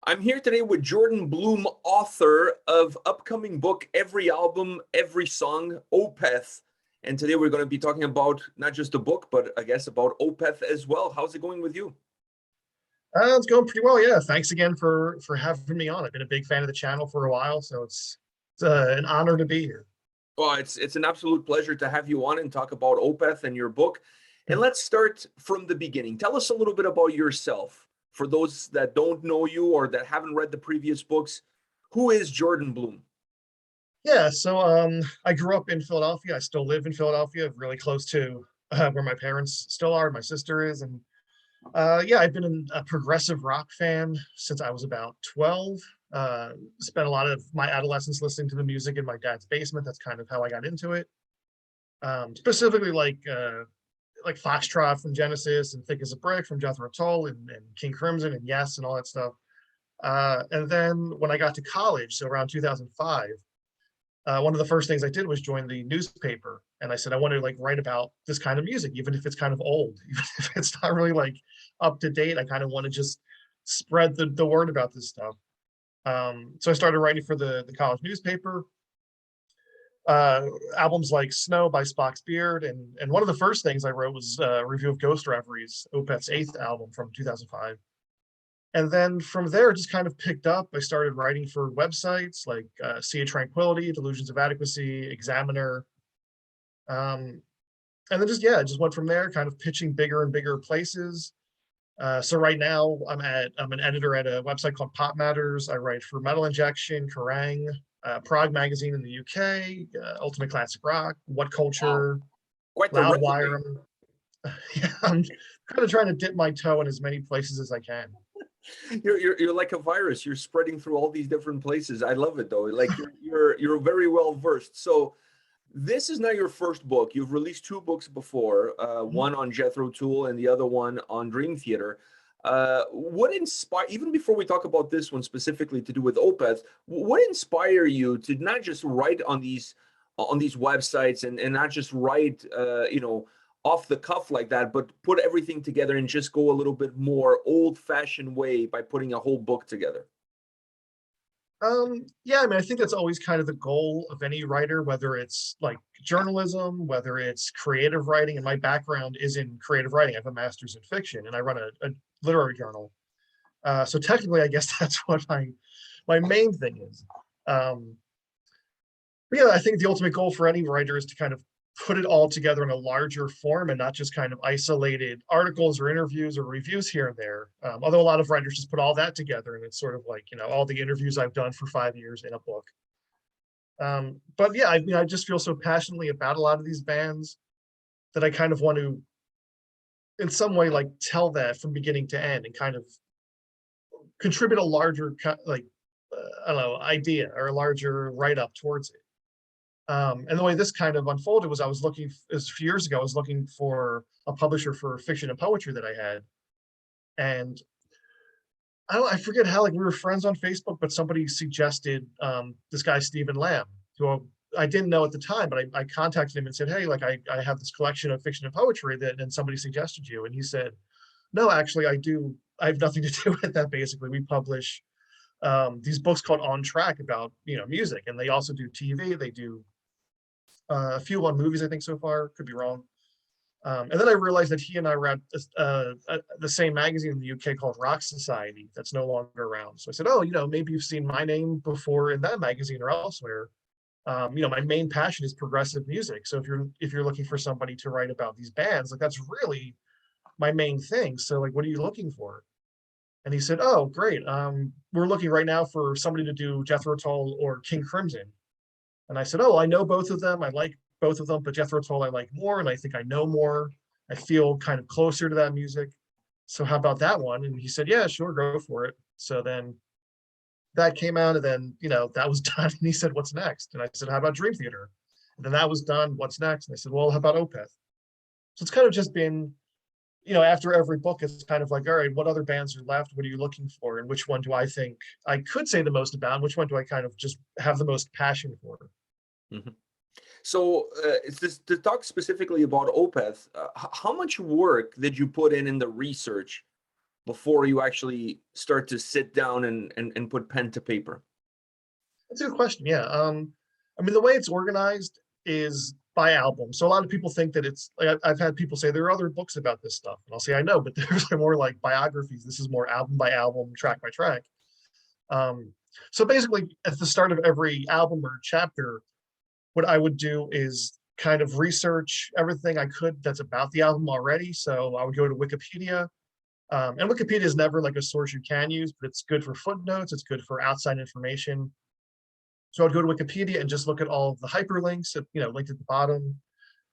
I'm here today with Jordan Blum, author of upcoming book, Every Album, Every Song, Opeth. And today we're going to be talking about not just the book, but I guess about Opeth as well. How's it going with you? It's going pretty well. Yeah. Thanks again for having me on. I've been a big fan of the channel for a while, so it's an honor to be here. Well, it's an absolute pleasure to have you on and talk about Opeth and your book. And let's start from the beginning. Tell us a little bit about yourself. For those that don't know you or that haven't read the previous books, who is Jordan Blum? Yeah. So I grew up in Philadelphia. I still live in Philadelphia, really close to where my parents still are. My sister is, and yeah, I've been a progressive rock fan since I was about 12. Spent a lot of my adolescence listening to the music in my dad's basement. That's kind of how I got into it. Specifically, like Foxtrot from Genesis and Thick as a Brick from Jethro Tull and King Crimson and Yes and all that stuff. And then when I got to college, so around 2005, one of the first things I did was join the newspaper. And I said, I want to like write about this kind of music, even if it's kind of old, even if it's not really like up to date. I kind of want to just spread the word about this stuff. So I started writing for the college newspaper. Albums like Snow by Spock's Beard, and one of the first things I wrote was a review of Ghost Reveries, Opeth's 8th album from 2005. And then from there, it just kind of picked up. I started writing for websites like Sea of Tranquility, Delusions of Adequacy, Examiner. And then just went from there, kind of pitching bigger and bigger places. So right now I'm an editor at a website called Pop Matters. I write for Metal Injection, Kerrang, Prog Magazine in the UK, Ultimate Classic Rock, What Wow, Culture, quite the resume. Loudwire. Yeah, I'm kind of trying to dip my toe in as many places as I can. You're like a virus. You're spreading through all these different places. I love it though. Like you're very well versed. So this is not your first book. You've released two books before, one on Jethro Tull and the other one on Dream Theater. What inspire, even before we talk about this one specifically to do with Opeth, what inspire you to not just write on these websites and not just write off the cuff like that, but put everything together and just go a little bit more old-fashioned way by putting a whole book together? Yeah, I mean, I think that's always kind of the goal of any writer, whether it's like journalism, whether it's creative writing. And my background is in creative writing. I have a master's in fiction, and I run a literary journal. So technically, I guess that's what my main thing is. Um, but yeah, I think the ultimate goal for any writer is to kind of put it all together in a larger form and not just kind of isolated articles or interviews or reviews here and there. Although a lot of writers just put all that together and it's sort of like, all the interviews I've done for 5 years in a book. But yeah, I mean, I just feel so passionately about a lot of these bands that I kind of want to, in some way, like tell that from beginning to end and kind of contribute a larger, I don't know, idea or a larger write up towards it. And the way this kind of unfolded was it was a few years ago, I was looking for a publisher for fiction and poetry that I had. And I forget how, like, we were friends on Facebook, but somebody suggested this guy, Stephen Lamb, who I didn't know at the time, but I contacted him and said, hey, like, I have this collection of fiction and poetry and somebody suggested you. And he said, no, actually, I do. I have nothing to do with that. Basically, we publish these books called On Track about, music. And they also do TV. They do a few on movies, I think, so far. Could be wrong. And then I realized that he and I were at the same magazine in the UK called Rock Society that's no longer around. So I said, oh, maybe you've seen my name before in that magazine or elsewhere. My main passion is progressive music. So if you're looking for somebody to write about these bands, like that's really my main thing. So like, what are you looking for? And he said, oh, great. We're looking right now for somebody to do Jethro Tull or King Crimson. And I said, oh, I know both of them. I like both of them, but Jethro Tull I like more, and I think I know more. I feel kind of closer to that music. So how about that one? And he said, yeah, sure, go for it. So then that came out, and then, that was done. And he said, what's next? And I said, how about Dream Theater? And then that was done. What's next? And I said, well, how about Opeth? So it's kind of just been, after every book, it's kind of like, all right, what other bands are left? What are you looking for? And which one do I think I could say the most about? And which one do I kind of just have the most passion for? Mhm. So, it's this, to talk specifically about Opeth, how much work did you put in the research before you actually start to sit down and put pen to paper? That's a good question. Yeah. I mean, the way it's organized is by album. So a lot of people think that it's like I've had people say there are other books about this stuff, and I'll say I know, but there's more like biographies. This is more album by album, track by track. Um, so basically, at the start of every album or chapter, what I would do is kind of research everything I could that's about the album already. So I would go to Wikipedia. And Wikipedia is never like a source you can use, but it's good for footnotes. It's good for outside information. So I'd go to Wikipedia and just look at all of the hyperlinks, linked at the bottom,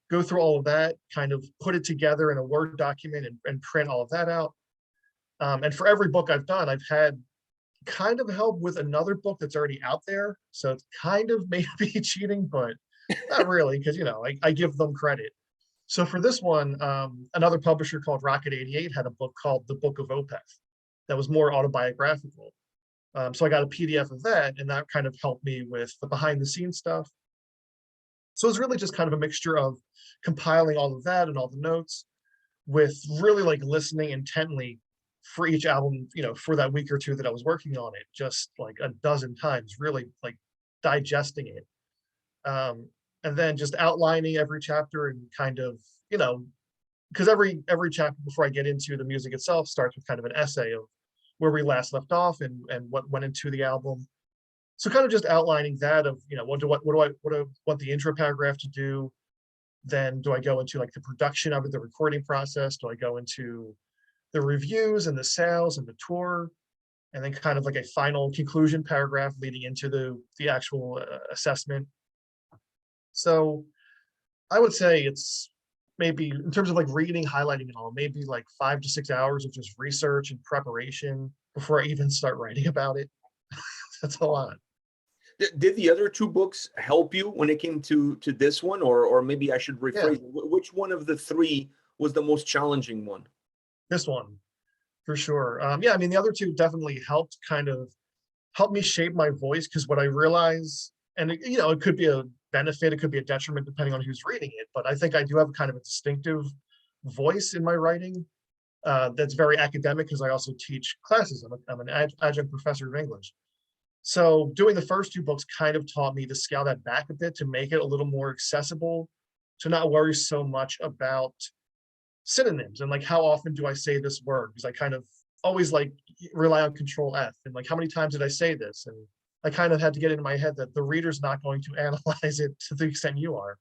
go through all of that, kind of put it together in a Word document and print all of that out. And for every book I've done, I've had kind of help with another book that's already out there. So it's kind of maybe cheating, but not really, because I give them credit. So for this one, another publisher called Rocket 88 had a book called The Book of Opeth that was more autobiographical. So I got a PDF of that, and that kind of helped me with the behind the scenes stuff. So it's really just kind of a mixture of compiling all of that and all the notes with really like listening intently for each album, for that week or two that I was working on it, just like a dozen times, really like digesting it. And then just outlining every chapter and kind of, because every chapter before I get into the music itself starts with kind of an essay of where we last left off and what went into the album. So kind of just outlining that of, what do I want the intro paragraph to do? Then do I go into like the production of it, the recording process? Do I go into the reviews and the sales and the tour? And then kind of like a final conclusion paragraph leading into the actual assessment. So I would say it's maybe in terms of like reading, highlighting it all, maybe like 5 to 6 hours of just research and preparation before I even start writing about it. That's a lot. Did the other two books help you when it came to this one, or maybe I should Yeah, rephrase, which one of the three was the most challenging one? this one for sure. Yeah, I mean the other two definitely helped me shape my voice, because what I realize, and it could be a benefit, it could be a detriment depending on who's reading it, but I think I do have kind of a distinctive voice in my writing that's very academic, because I also teach classes. I'm an adjunct professor of English. So doing the first two books kind of taught me to scale that back a bit, to make it a little more accessible, to not worry so much about synonyms and like how often do I say this word, because I kind of always like rely on Control F and like how many times did I say this, and I kind of had to get into my head that the reader's not going to analyze it to the extent you are.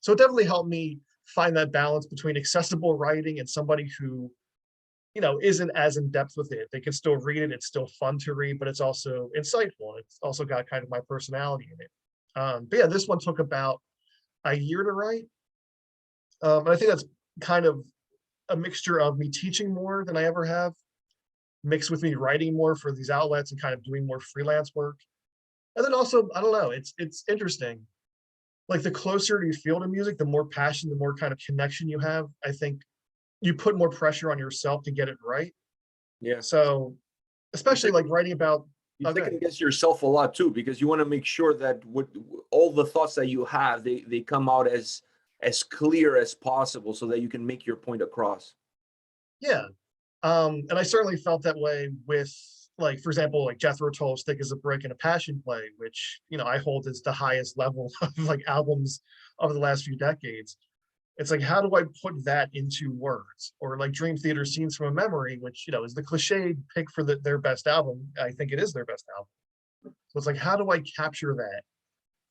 So it definitely helped me find that balance between accessible writing and somebody who isn't as in depth with it. They can still read it. It's still fun to read, but it's also insightful. It's also got kind of my personality in it. But yeah, this one took about a year to write. And I think that's kind of a mixture of me teaching more than I ever have, mixed with me writing more for these outlets and kind of doing more freelance work. And then also, I don't know, it's interesting. Like the closer you feel to music, the more passion, the more kind of connection you have. I think you put more pressure on yourself to get it right. Yeah. So You especially like writing about, you okay, second guess yourself a lot too, because you want to make sure that all the thoughts that you have, they come out as clear as possible so that you can make your point across. yeah. And I certainly felt that way with, like, for example, like Jethro Tull's Thick as a Brick and A Passion Play, which, I hold as the highest level of like albums of the last few decades. It's like, how do I put that into words? Or like Dream Theater Scenes from a Memory, which, is the cliched pick for their best album. I think it is their best album. So it's like, how do I capture that?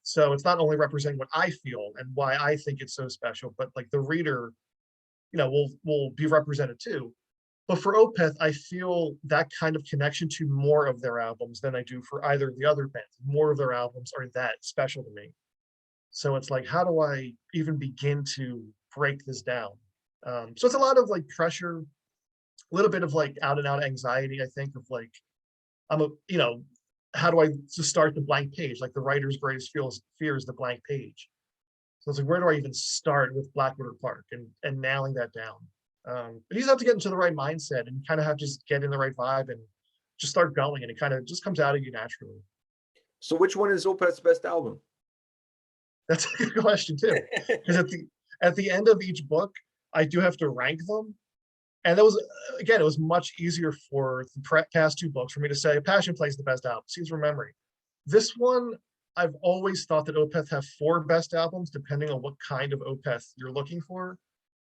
So it's not only representing what I feel and why I think it's so special, but like the reader, will be represented too. But for Opeth, I feel that kind of connection to more of their albums than I do for either of the other bands. More of their albums are that special to me. So it's like, how do I even begin to break this down? So it's a lot of like pressure, a little bit of like out and out anxiety, I think, of like, how do I just start the blank page? Like the writer's greatest fear is the blank page. So it's like, where do I even start with Blackwater Park and nailing that down? But you just have to get into the right mindset and kind of have to just get in the right vibe and just start going, and it kind of just comes out of you naturally. So which one is Opeth's best album? That's a good question too, because at the end of each book, I do have to rank them. And that was, again, it was much easier for the past two books for me to say Passion Play is the best album, seems from memory. This one, I've always thought that Opeth have four best albums, depending on what kind of Opeth you're looking for.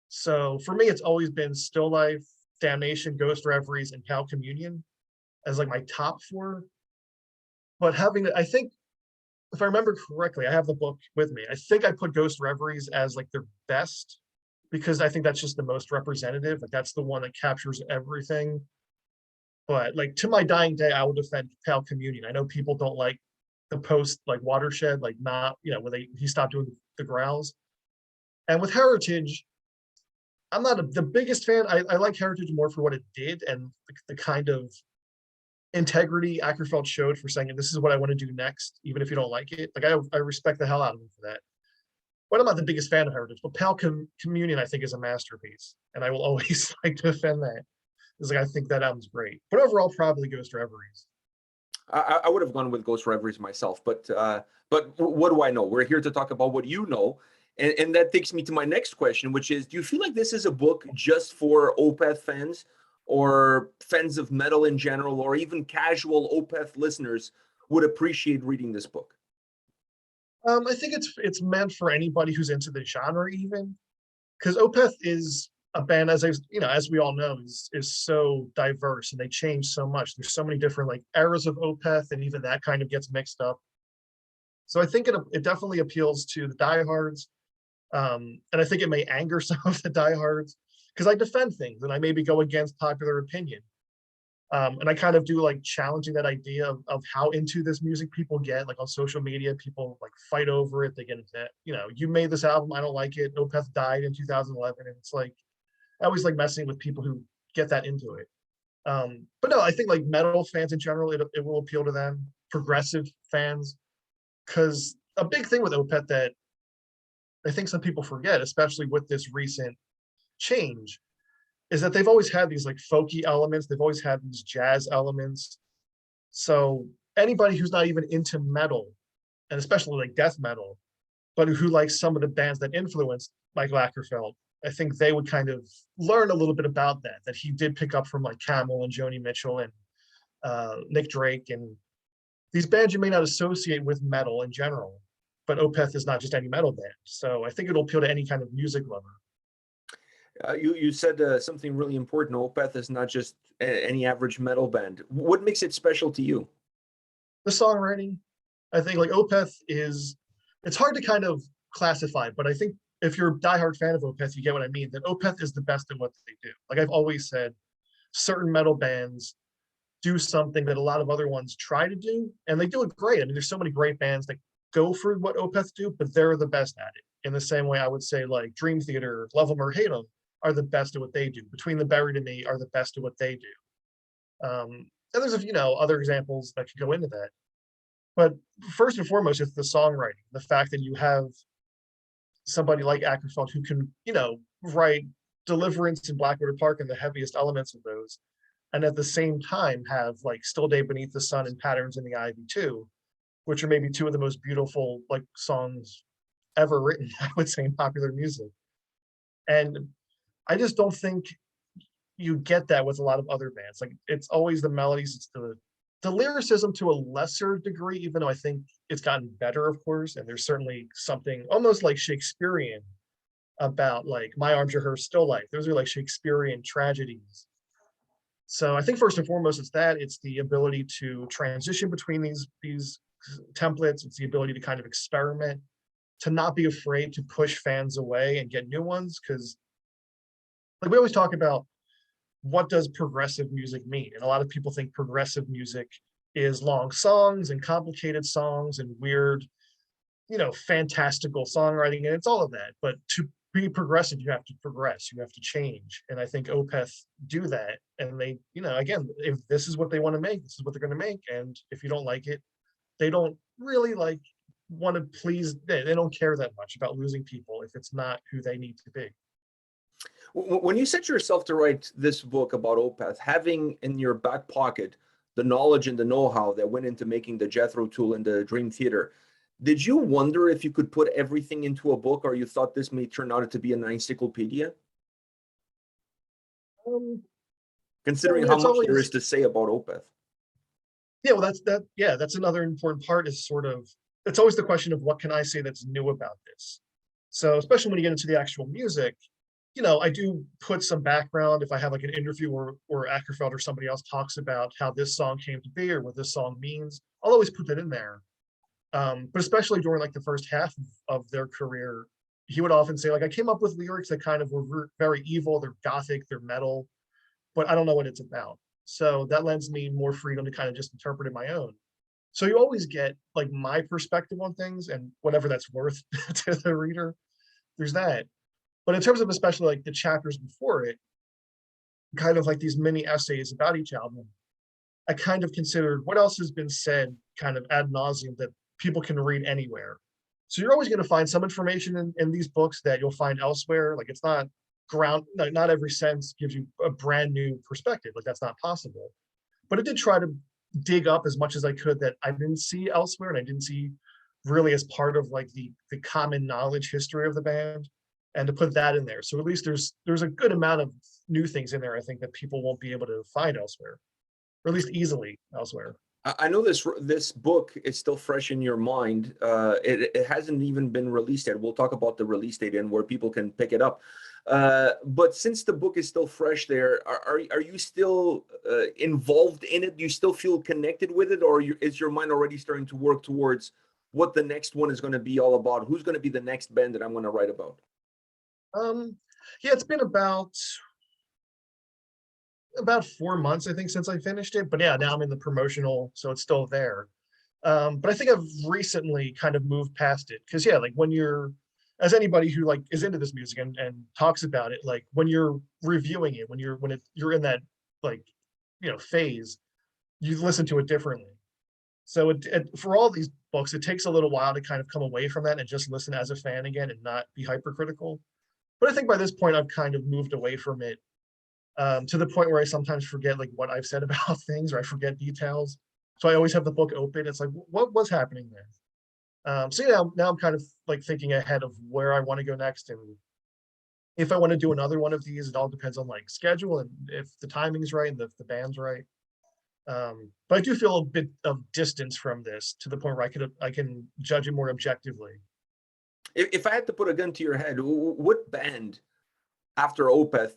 So for me, it's always been Still Life, Damnation, Ghost Reveries, and Pale Communion as like my top four. But I think, if I remember correctly, I have the book with me. I think I put Ghost Reveries as like their best because I think that's just the most representative. Like that's the one that captures everything. But like to my dying day, I will defend Pale Communion. I know people don't like the post like Watershed, like not, when he stopped doing the growls. And with Heritage, I'm not the biggest fan. I like Heritage more for what it did and the kind of integrity Ackerfeld showed for saying this is what I want to do next, even if you don't like it. Like I respect the hell out of him for that. But I'm not the biggest fan of Heritage. But Pale Communion, I think, is a masterpiece, and I will always like to defend that. It's like I think that album's great. But overall, probably Ghost Reveries. I would have gone with Ghost Reveries myself, but what do I know? We're here to talk about what you know, and that takes me to my next question, which is: do you feel like this is a book just for Opeth fans, or fans of metal in general, or even casual Opeth listeners would appreciate reading this book? I think it's meant for anybody who's into the genre, even because Opeth is a band, as we all know, is so diverse and they change so much. There's so many different like eras of Opeth, and even that kind of gets mixed up. So I think it definitely appeals to the diehards, and I think it may anger some of the diehards because I defend things and I maybe go against popular opinion. And I kind of do like challenging that idea of how into this music people get, like on social media, people like fight over it. They get into that, you made this album, I don't like it. Opeth died in 2011. And it's like, I always like messing with people who get that into it. But no, I think like metal fans in general, it will appeal to them, progressive fans, because a big thing with Opeth that I think some people forget, especially with this recent change, is that they've always had these like folky elements. They've always had these jazz elements. So anybody who's not even into metal, and especially like death metal, but who likes some of the bands that influenced Michael Ackerfeld, I think they would kind of learn a little bit about that he did pick up from like Camel and Joni Mitchell and Nick Drake and these bands you may not associate with metal in general. But Opeth is not just any metal band. So I think it'll appeal to any kind of music lover. You said something really important. Opeth is not just any average metal band. What makes it special to you? The songwriting. I think like Opeth it's hard to kind of classify, but I think if you're a diehard fan of Opeth, you get what I mean, that Opeth is the best at what they do. Like I've always said, certain metal bands do something that a lot of other ones try to do, and they do it great. I mean, there's so many great bands that go for what Opeth do, but they're the best at it. In the same way I would say like Dream Theater, Love Them or Hate Them, are the best at what they do. Between the Buried and Me are the best at what they do. And there's other examples that could go into that. But first and foremost, it's the songwriting, the fact that you have somebody like Ackerfeld who can, write Deliverance in Blackwater Park and the heaviest elements of those, and at the same time have like Still Day Beneath the Sun and Patterns in the Ivy too, which are maybe two of the most beautiful like songs ever written, I would say, in popular music. And I just don't think you get that with a lot of other bands. Like it's always the melodies, it's the lyricism to a lesser degree, even though I think it's gotten better, of course. And there's certainly something almost like Shakespearean about like My Arms Are Hers, Still Life. Those are like Shakespearean tragedies. So I think first and foremost, it's the ability to transition between these templates. It's the ability to kind of experiment, to not be afraid to push fans away and get new ones, because like we always talk about what does progressive music mean? And a lot of people think progressive music is long songs and complicated songs and weird, fantastical songwriting. And it's all of that. But to be progressive, you have to progress, you have to change. And I think Opeth do that. And they, again, if this is what they want to make, this is what they're going to make. And if you don't like it, they don't really like want to please, they don't care that much about losing people if it's not who they need to be. When you set yourself to write this book about Opeth, having in your back pocket the knowledge and the know-how that went into making the Jethro Tull and the Dream Theater, did you wonder if you could put everything into a book, or you thought this may turn out to be an encyclopedia? Um, considering how it's much there is always, to say about Opeth? yeah, well, that's another important part is sort of, it's always the question of what can I say that's new about this? So especially when you get into the actual music, I do put some background if I have like an interview or Ackerfeld or somebody else talks about how this song came to be or what this song means. I'll always put that in there. But especially during like the first half of their career, he would often say, like, I came up with lyrics that kind of were very evil, they're gothic, they're metal, but I don't know what it's about. So that lends me more freedom to kind of just interpret it my own. So you always get like my perspective on things and whatever that's worth to the reader. There's that. But in terms of especially like the chapters before it, kind of like these mini essays about each album, I kind of considered what else has been said kind of ad nauseum that people can read anywhere. So you're always going to find some information in these books that you'll find elsewhere. Like it's not not every sentence gives you a brand new perspective. Like that's not possible. But it did try to dig up as much as I could that I didn't see elsewhere and I didn't see really as part of like the common knowledge history of the band and to put that in there. So at least there's a good amount of new things in there I think that people won't be able to find elsewhere, or at least easily elsewhere. I know this book is still fresh in your mind. It hasn't even been released yet. We'll talk about the release date and where people can pick it up. But since the book is still fresh there, are you still involved in it? Do you still feel connected with it, or is your mind already starting to work towards what the next one is going to be all about? Who's going to be the next band that I'm going to write about? Um, yeah, it's been about 4 months, I think, since I finished it. But yeah, now I'm in the promotional, so it's still there. But I think I've recently kind of moved past it because yeah, like when you're as anybody who like is into this music and talks about it, like when you're reviewing it, you're in that like phase, you listen to it differently. So for all these books, it takes a little while to kind of come away from that and just listen as a fan again and not be hypercritical. But I think by this point, I've kind of moved away from it to the point where I sometimes forget like what I've said about things or I forget details. So I always have the book open. It's like, what was happening there? So yeah, now I'm kind of like thinking ahead of where I want to go next. And if I want to do another one of these, it all depends on like schedule and if the timing's right and if the band's right. But I do feel a bit of distance from this to the point where I can judge it more objectively. If I had to put a gun to your head, what band after Opeth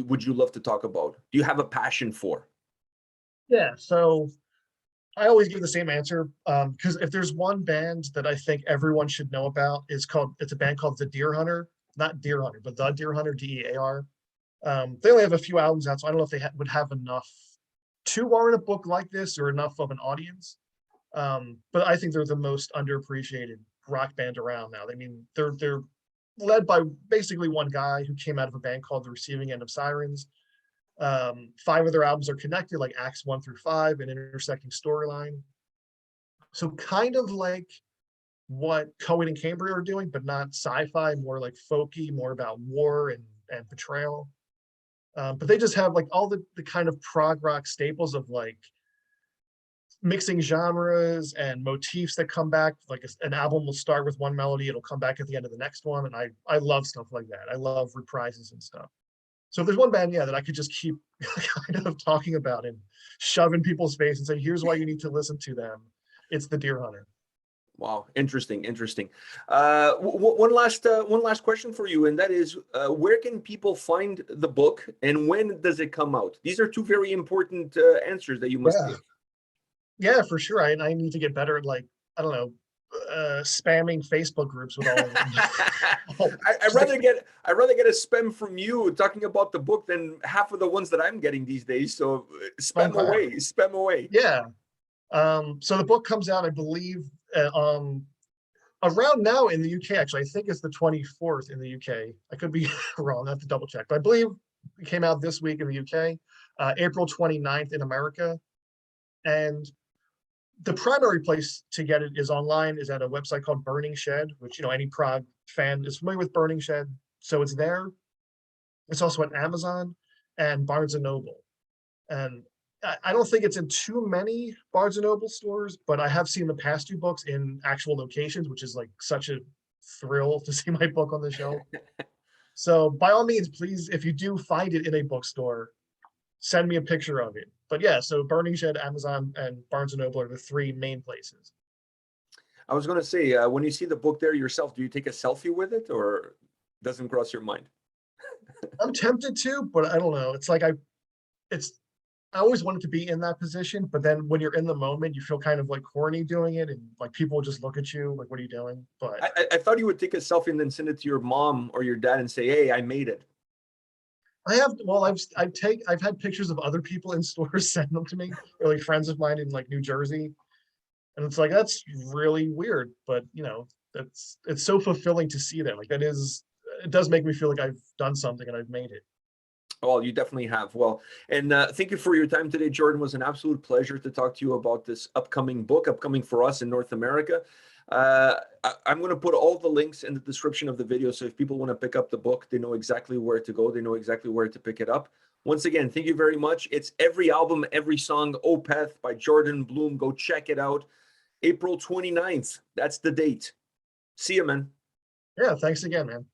would you love to talk about? Do you have a passion for? Yeah, so I always give the same answer because if there's one band that I think everyone should know about, it's a band called The Deer Hunter, not Deer Hunter, but The Deer Hunter, DEAR. They only have a few albums out, so I don't know if they would have enough to warrant a book like this or enough of an audience. But I think they're the most underappreciated rock band around now. I mean, they're led by basically one guy who came out of a band called The Receiving End of Sirens. Five of their albums are connected, like Acts 1 through 5, an intersecting storyline. So kind of like what Cohen and Cambria are doing, but not sci-fi, more like folky, more about war and betrayal. But they just have like all the kind of prog rock staples of like mixing genres and motifs that come back. Like an album will start with one melody, it'll come back at the end of the next one. And I love stuff like that. I love reprises and stuff. So if there's one band, yeah, that I could just keep kind of talking about and shove in people's face and say, here's why you need to listen to them, it's The Deer Hunter. Wow, interesting. One last question for you, and that is, where can people find the book, and when does it come out? These are two very important answers that you must give. Yeah, for sure. I need to get better at like, I don't know, spamming Facebook groups with all of them. I'd rather get a spam from you talking about the book than half of the ones that I'm getting these days. So spam away. Yeah. So the book comes out, I believe, around now in the UK. Actually, I think it's the 24th in the UK. I could be wrong. I have to double check, but I believe it came out this week in the UK, April 29th in America. And the primary place to get it is online, is at a website called Burning Shed, which, any prog fan is familiar with Burning Shed. So it's there. It's also at Amazon and Barnes and Noble. And I don't think it's in too many Barnes and Noble stores, but I have seen the past two books in actual locations, which is like such a thrill to see my book on the shelf. So by all means, please, if you do find it in a bookstore, send me a picture of it. But yeah, so Burning Shed, Amazon, and Barnes and Noble are the three main places. I was going to say, when you see the book there yourself, do you take a selfie with it, or doesn't cross your mind? I'm tempted to, but I don't know. It's like I always wanted to be in that position, but then when you're in the moment, you feel kind of like corny doing it, and like people just look at you like, "What are you doing?" But I thought you would take a selfie and then send it to your mom or your dad and say, "Hey, I made it." I have, well, I've had pictures of other people in stores send them to me, or like friends of mine in like New Jersey, and it's like that's really weird, but you know, it's so fulfilling to see that. Like that is, it does make me feel like I've done something and I've made it. Well, you definitely have. Well, and thank you for your time today, Jordan. It was an absolute pleasure to talk to you about this upcoming book, upcoming for us in North America. I'm going to put all the links in the description of the video, so if people want to pick up the book, they know exactly where to go. They know exactly where to pick it up. Once again, thank you very much. It's Every Album, Every Song, Opeth by Jordan Blum. Go check it out. April 29th. That's the date. See you, man. Yeah, thanks again, man.